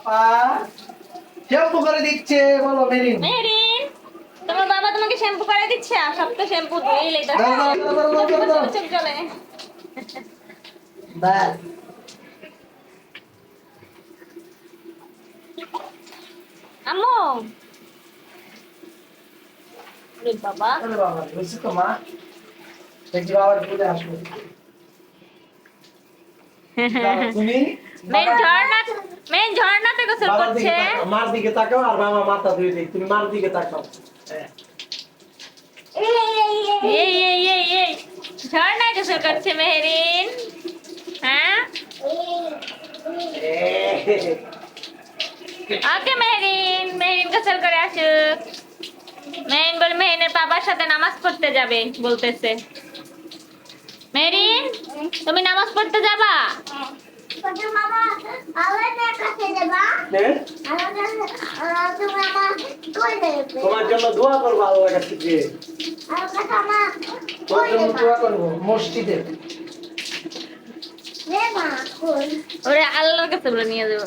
পা শ্যাম্পু করে দিচ্ছে, বলো মেরিন। মেরিন, তোমার বাবা তোমাকে শ্যাম্পু করে দিচ্ছে? আর সব তো শ্যাম্পু দিলেই তো দাও দাও দাও দাও দাও দাও। চোখ জ্বলে। ব্যাস। আম্মু, ওরে বাবা, আরে বাবা, বুঝছি তো মা। দেখি বাবার পুজো আসবে। দাও, তুমি মেন বাবা- ঝর্ণা, মেন ঝর্ণাতে গোসল বাবার দিকে করছে। তাকাও, মার দিকে তাকাও আর বাবা মাথা ধুয়ে দিক। তুমি মার দিকে তাকাও। হ্যাঁ। এই ঝর্ণায় গোসল করছে মেহেরিন। হ্যাঁ, ওকে মেহেরিন, মেহেরিন গোসল করে আসুক। মেহেরিন বলে মেহেরিনের বাবার সাথে নামাজ পড়তে যাবে বলতেছে। মেহেরিন, তুমি নামাজ পড়তে যাবা? হ্যাঁ? তোমার জন্য দোয়া করবো আল্লাহর কাছে গিয়ে। তোমার জন্য দোয়া করবো মসজিদে। ওরে আল্লাহর কাছে বলে নিয়ে যাবো।